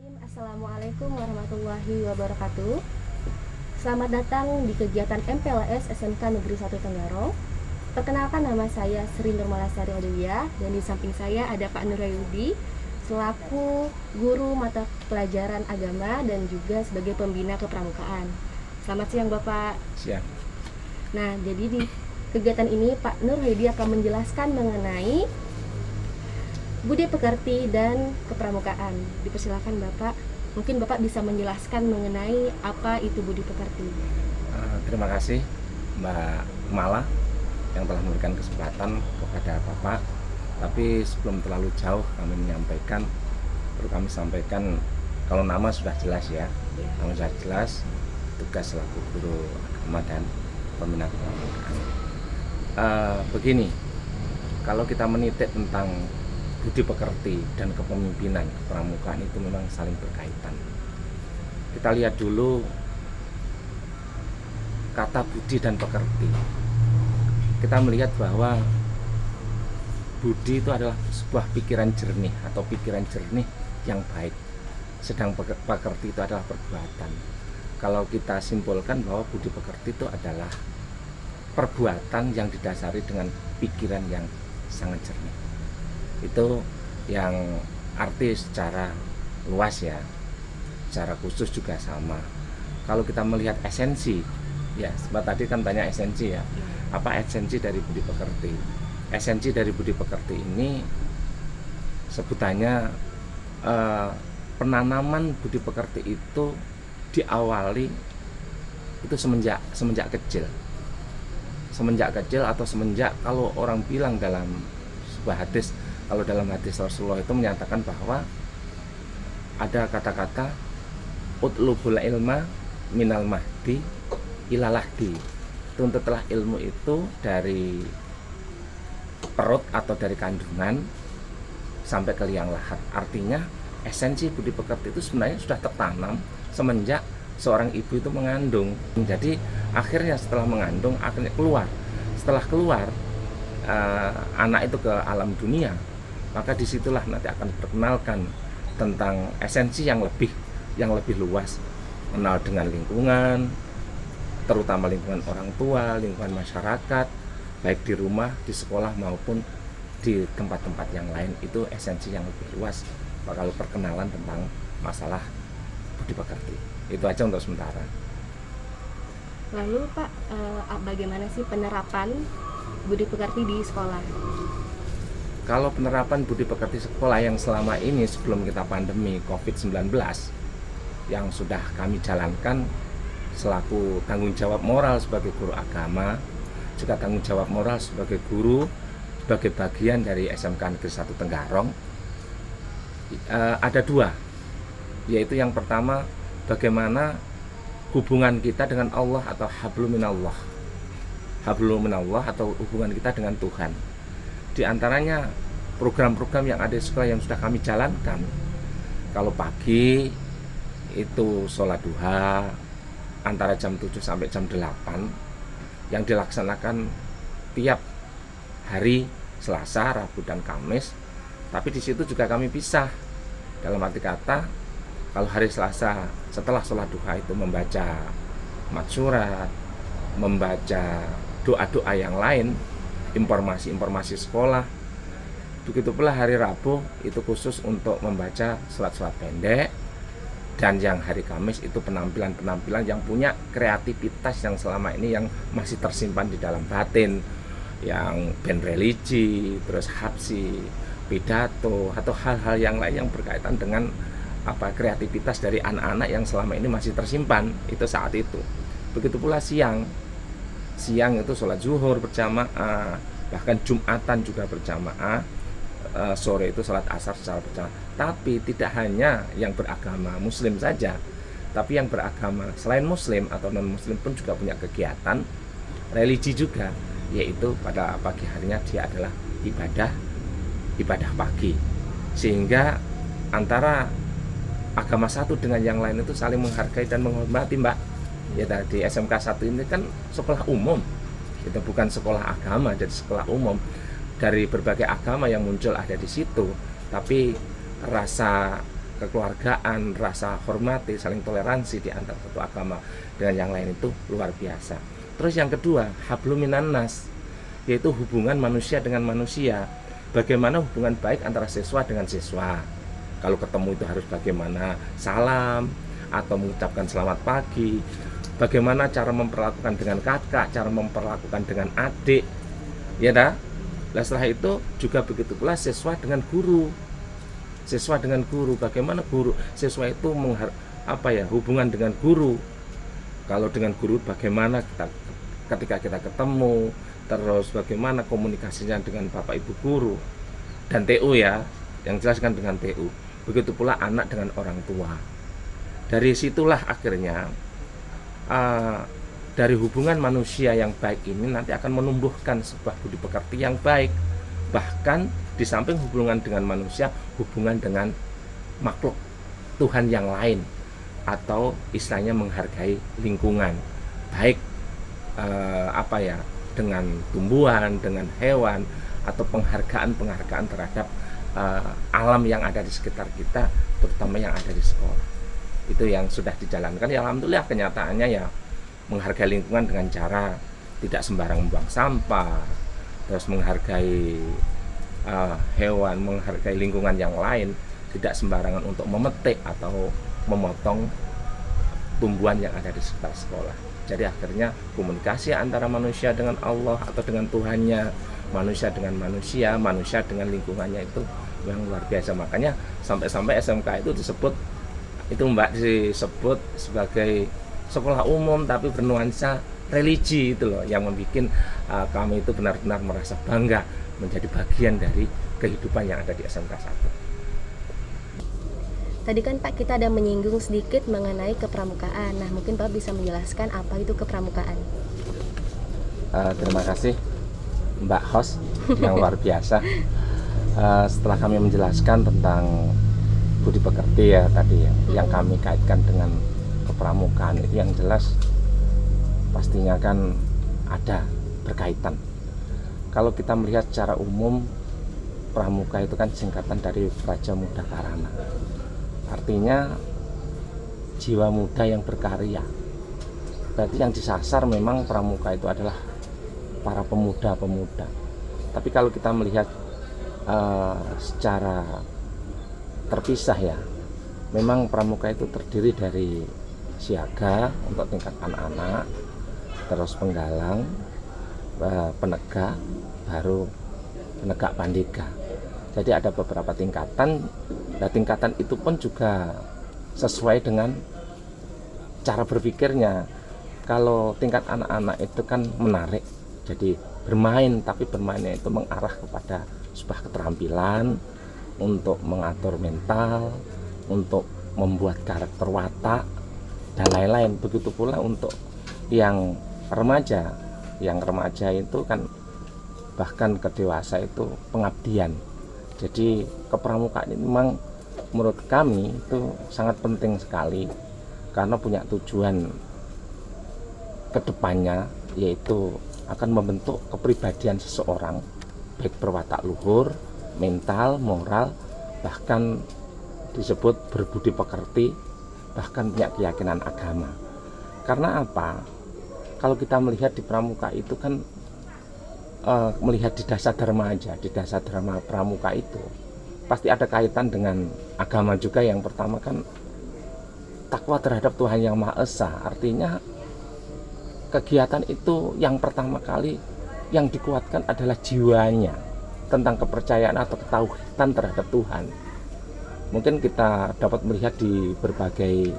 Assalamualaikum warahmatullahi wabarakatuh. Selamat datang di kegiatan MPLS SMK Negeri 1 Tenggarong. Perkenalkan, nama saya Sri Nurmalasari Alewiyah dan di samping saya ada Pak Nurayudi selaku guru mata pelajaran agama dan juga sebagai pembina kepramukaan. Selamat siang Bapak. Siap. Nah, jadi di kegiatan ini Pak Nurayudi akan menjelaskan mengenai budi pekerti dan kepramukaan. Dipersilakan Bapak. Mungkin Bapak bisa menjelaskan mengenai apa itu budi pekerti. Terima kasih Mbak Mala yang telah memberikan kesempatan kepada Bapak. Tapi sebelum terlalu jauh kami menyampaikan, perlu kami sampaikan kalau nama sudah jelas ya. Nama sudah jelas, tugas selaku guru agama dan pembina kepramukaan. Begini, kalau kita menitik tentang budi pekerti dan kepemimpinan kepramukaan itu memang saling berkaitan. Kita lihat dulu kata budi dan pekerti. Kita melihat bahwa budi itu adalah sebuah pikiran jernih atau pikiran jernih yang baik. Sedang pekerti itu adalah perbuatan. Kalau kita simpulkan bahwa budi pekerti itu adalah perbuatan yang didasari dengan pikiran yang sangat jernih. Itu yang arti secara luas ya, secara khusus juga sama. Kalau kita melihat esensi ya, sebab tadi kan banyak esensi ya, apa esensi dari budi pekerti? Esensi dari budi pekerti ini sebutannya penanaman budi pekerti itu diawali itu semenjak kecil atau semenjak, kalau orang bilang dalam sebuah hadis, kalau dalam hadis Rasulullah itu menyatakan bahwa ada kata-kata utlubul ilma minal mahdi ilalahdi. Tuntutlah ilmu itu dari perut atau dari kandungan sampai ke liang lahat. Artinya esensi budi pekerti itu sebenarnya sudah tertanam semenjak seorang ibu itu mengandung. Jadi akhirnya setelah mengandung, akhirnya keluar. Setelah keluar anak itu ke alam dunia, maka disitulah nanti akan diperkenalkan tentang esensi yang lebih luas, kenal dengan lingkungan, terutama lingkungan orang tua, lingkungan masyarakat, baik di rumah, di sekolah maupun di tempat-tempat yang lain. Itu esensi yang lebih luas kalau perkenalan tentang masalah budi pekerti. Itu aja untuk sementara. Lalu Pak, bagaimana sih penerapan budi pekerti di sekolah? Kalau penerapan budi pekerti sekolah yang selama ini sebelum kita pandemi COVID-19 yang sudah kami jalankan selaku tanggung jawab moral sebagai guru agama, juga tanggung jawab moral sebagai guru, sebagai bagian dari SMK Negeri 1 Tenggarong, ada dua, yaitu yang pertama, bagaimana hubungan kita dengan Allah atau hablum minallah atau hubungan kita dengan Tuhan. Di antaranya program-program yang ada di sekolah yang sudah kami jalankan. Kalau pagi itu sholat duha antara jam 7 sampai jam 8 yang dilaksanakan tiap hari Selasa, Rabu, dan Kamis. Tapi di situ juga kami pisah. Dalam arti kata, kalau hari Selasa setelah sholat duha itu membaca matsurat, membaca doa-doa yang lain, informasi-informasi sekolah. Begitu pula hari Rabu itu khusus untuk membaca surat-surat pendek. Dan yang hari Kamis itu penampilan-penampilan yang punya kreativitas yang selama ini yang masih tersimpan di dalam batin, yang band religi, terus habsi, pidato, atau hal-hal yang lain yang berkaitan dengan kreativitas dari anak-anak yang selama ini masih tersimpan itu saat itu. Begitu pula siang itu sholat zuhur berjamaah, bahkan Jumatan juga berjamaah, sore itu sholat asar secara berjamaah. Tapi tidak hanya yang beragama muslim saja, tapi yang beragama selain muslim atau non muslim pun juga punya kegiatan religi juga, yaitu pada pagi harinya dia adalah ibadah pagi. Sehingga antara agama satu dengan yang lain itu saling menghargai dan menghormati, Mbak. Ya, tadi SMK 1 ini kan sekolah umum, itu bukan sekolah agama, jadi sekolah umum. Dari berbagai agama yang muncul ada di situ, tapi rasa kekeluargaan, rasa hormati, saling toleransi di antara satu agama dengan yang lain itu luar biasa. Terus yang kedua, hablum minan nas, yaitu hubungan manusia dengan manusia. Bagaimana hubungan baik antara siswa dengan siswa. Kalau ketemu itu harus bagaimana salam atau mengucapkan selamat pagi. Bagaimana cara memperlakukan dengan kakak, cara memperlakukan dengan adik. Ya dah. Nah, setelah itu juga begitu pula siswa dengan guru. Siswa dengan guru, bagaimana guru siswa itu hubungan dengan guru. Kalau dengan guru bagaimana ketika kita ketemu, terus bagaimana komunikasinya dengan bapak ibu guru dan TU ya, yang jelas kan dengan TU. Begitu pula anak dengan orang tua. Dari situlah akhirnya dari hubungan manusia yang baik ini nanti akan menumbuhkan sebuah budi pekerti yang baik. Bahkan di samping hubungan dengan manusia, hubungan dengan makhluk Tuhan yang lain, atau istilahnya menghargai lingkungan, baik dengan tumbuhan, dengan hewan, atau penghargaan terhadap alam yang ada di sekitar kita, terutama yang ada di sekolah. Itu yang sudah dijalankan. Ya alhamdulillah, kenyataannya ya menghargai lingkungan dengan cara tidak sembarang membuang sampah, terus menghargai hewan, menghargai lingkungan yang lain, tidak sembarangan untuk memetik atau memotong tumbuhan yang ada di sekitar sekolah. Jadi akhirnya komunikasi antara manusia dengan Allah atau dengan Tuhannya, manusia dengan manusia, manusia dengan lingkungannya itu yang luar biasa. Makanya sampai-sampai SMK itu disebut sebagai sekolah umum tapi bernuansa religi, itu loh yang membuat kami itu benar-benar merasa bangga menjadi bagian dari kehidupan yang ada di SMK 1. Tadi kan Pak kita ada menyinggung sedikit mengenai kepramukaan. Nah, mungkin Pak bisa menjelaskan apa itu kepramukaan. Terima kasih Mbak host yang luar biasa. Setelah kami menjelaskan tentang budi pekerti ya tadi yang kami kaitkan dengan kepramukaan, itu yang jelas pastinya kan ada berkaitan. Kalau kita melihat secara umum, pramuka itu kan singkatan dari Praja Muda Karana. Artinya jiwa muda yang berkarya. Berarti yang disasar memang pramuka itu adalah para pemuda-pemuda. Tapi kalau kita melihat secara terpisah ya, memang pramuka itu terdiri dari siaga untuk tingkat anak-anak, terus penggalang, penegak, baru penegak pandega. Jadi ada beberapa tingkatan. Nah, tingkatan itu pun juga sesuai dengan cara berpikirnya. Kalau tingkat anak-anak itu kan menarik, jadi bermain, tapi bermainnya itu mengarah kepada sebuah keterampilan untuk mengatur mental, untuk membuat karakter watak dan lain-lain. Begitu pula untuk yang remaja. Yang remaja itu kan bahkan ke dewasa itu pengabdian. Jadi kepramukaan ini memang menurut kami itu sangat penting sekali, karena punya tujuan kedepannya, yaitu akan membentuk kepribadian seseorang, baik berwatak luhur, mental, moral, bahkan disebut berbudi pekerti, bahkan punya keyakinan agama. Karena apa? Kalau kita melihat di pramuka itu kan melihat di dasar dharma aja, di dasar dharma pramuka itu pasti ada kaitan dengan agama juga. Yang pertama kan takwa terhadap Tuhan Yang Maha Esa. Artinya kegiatan itu yang pertama kali yang dikuatkan adalah jiwanya, tentang kepercayaan atau ketauhidan terhadap Tuhan. Mungkin kita dapat melihat di berbagai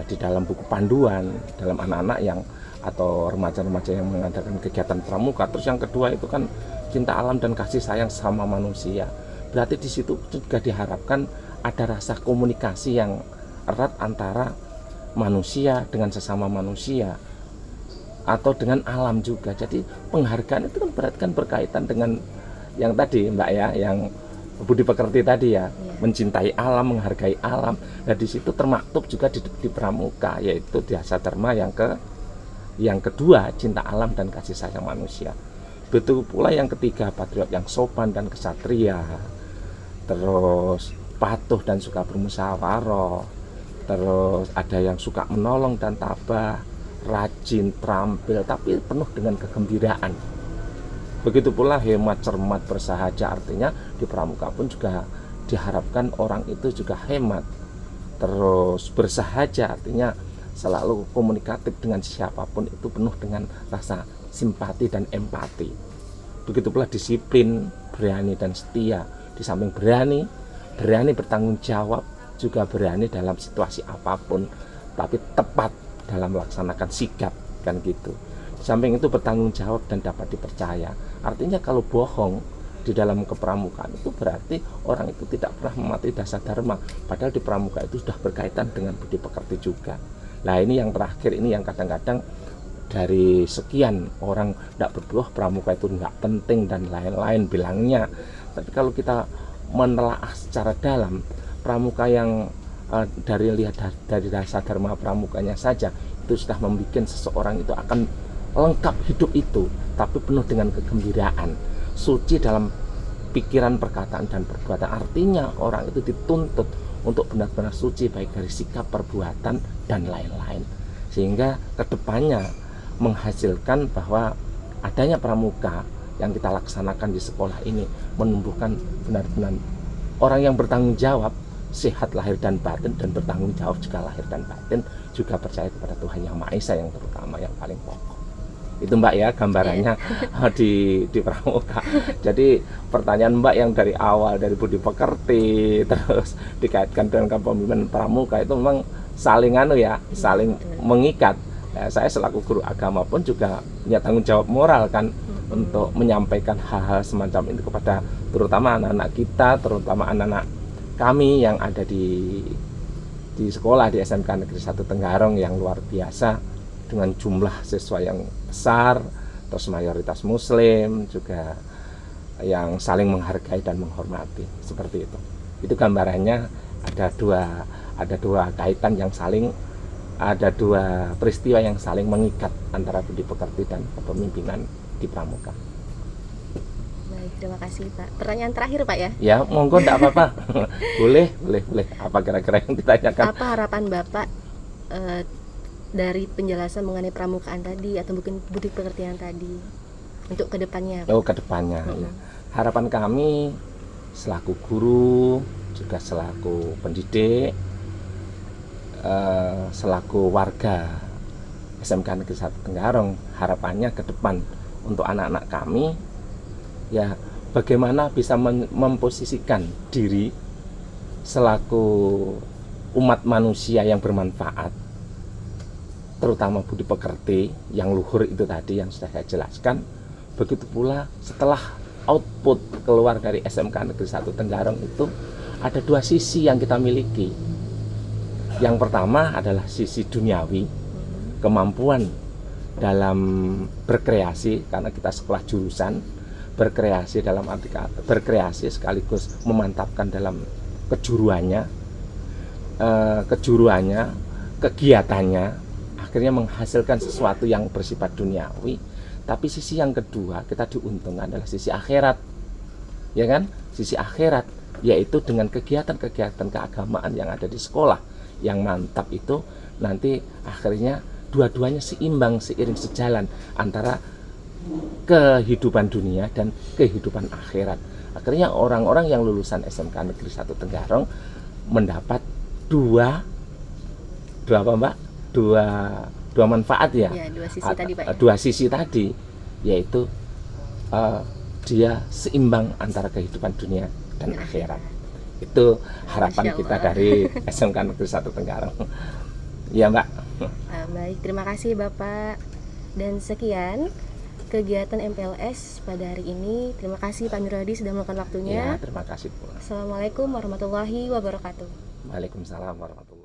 di dalam buku panduan, dalam anak-anak yang atau remaja-remaja yang mengadakan kegiatan pramuka. Terus yang kedua itu kan cinta alam dan kasih sayang sama manusia. Berarti di situ juga diharapkan ada rasa komunikasi yang erat antara manusia dengan sesama manusia atau dengan alam juga. Jadi penghargaan itu kan berarti kan berkaitan dengan yang tadi Mbak ya, yang budi pekerti tadi ya, mencintai alam, menghargai alam. Nah di situ termaktub juga di pramuka, yaitu dasar dharma yang kedua, cinta alam dan kasih sayang manusia. Betul pula yang ketiga, patriot yang sopan dan kesatria. Terus patuh dan suka bermusyawarah, terus ada yang suka menolong dan tabah, rajin, terampil, tapi penuh dengan kegembiraan. Begitu pula hemat, cermat, bersahaja, artinya di pramuka pun juga diharapkan orang itu juga hemat, terus bersahaja, artinya selalu komunikatif dengan siapapun itu penuh dengan rasa simpati dan empati. Begitu pula disiplin, berani dan setia. Di samping berani bertanggung jawab, juga berani dalam situasi apapun, tapi tepat dalam melaksanakan sikap, kan gitu. Di samping itu bertanggung jawab dan dapat dipercaya. Artinya kalau bohong di dalam kepramukaan itu berarti orang itu tidak pernah mematuhi dasar dharma. Padahal di pramuka itu sudah berkaitan dengan budi pekerti juga. Nah ini yang terakhir, ini yang kadang-kadang dari sekian orang tidak berbuah pramuka itu nggak penting dan lain-lain bilangnya. Tapi kalau kita menelaah secara dalam, pramuka yang dari dasar dharma pramukanya saja itu sudah membuat seseorang itu akan lengkap hidup itu, tapi penuh dengan kegembiraan, suci dalam pikiran, perkataan dan perbuatan. Artinya orang itu dituntut untuk benar-benar suci baik dari sikap, perbuatan dan lain-lain, sehingga kedepannya menghasilkan bahwa adanya pramuka yang kita laksanakan di sekolah ini menumbuhkan benar-benar orang yang bertanggung jawab, sehat lahir dan batin, dan bertanggung jawab juga lahir dan batin, juga percaya kepada Tuhan Yang Maha Esa yang terutama, yang paling pokok. Itu Mbak ya gambarannya di pramuka. Jadi pertanyaan Mbak yang dari awal dari budi pekerti terus dikaitkan dengan kepemimpinan pramuka itu memang saling saling mengikat. Ya, saya selaku guru agama pun juga punya tanggung jawab moral kan untuk menyampaikan hal-hal semacam ini kepada terutama anak-anak kita, terutama anak-anak kami yang ada di sekolah di SMK Negeri 1 Tenggarong yang luar biasa dengan jumlah siswa yang besar, terus mayoritas muslim juga yang saling menghargai dan menghormati, seperti itu. Itu gambarannya ada dua kaitan yang saling, ada dua peristiwa yang saling mengikat antara budi pekerti dan kepemimpinan di pramuka. Baik, terima kasih Pak. Pertanyaan terakhir Pak ya. Ya, monggo enggak apa-apa. boleh. Apa kira-kira yang ditanyakan? Apa harapan Bapak dari penjelasan mengenai pramukaan tadi atau mungkin budi pekertian tadi untuk kedepannya? Oh, kedepannya. Ya. Harapan kami selaku guru, juga selaku pendidik, selaku warga SMK Negeri 1 Tenggarong, harapannya ke depan untuk anak-anak kami, ya bagaimana bisa memposisikan diri selaku umat manusia yang bermanfaat, terutama budi pekerti yang luhur itu tadi yang sudah saya jelaskan. Begitu pula setelah output keluar dari SMK Negeri 1 Tenggarong itu ada dua sisi yang kita miliki. Yang pertama adalah sisi duniawi, kemampuan dalam berkreasi, karena kita sekolah jurusan berkreasi, dalam arti berkreasi sekaligus memantapkan dalam kejuruannya, kegiatannya, akhirnya menghasilkan sesuatu yang bersifat duniawi. Tapi sisi yang kedua kita diuntungkan adalah sisi akhirat, ya kan? Sisi akhirat yaitu dengan kegiatan-kegiatan keagamaan yang ada di sekolah yang mantap itu, nanti akhirnya dua-duanya seimbang, seiring sejalan antara kehidupan dunia dan kehidupan akhirat. Akhirnya orang-orang yang lulusan SMK Negeri 1 Tenggarong mendapat dua apa Mbak? Dua manfaat ya. Ya, dua sisi tadi Pak. Dua sisi tadi, yaitu dia seimbang antara kehidupan dunia dan akhirat. Itu harapan kita dari SMK Negeri 1 Tenggarong. Ya Mbak. Baik, terima kasih Bapak. Dan sekian kegiatan MPLS pada hari ini. Terima kasih Pak Mirwadi sudah meluangkan waktunya. Ya, terima kasih. Assalamualaikum warahmatullahi wabarakatuh. Waalaikumsalam warahmatullahi wabarakatuh.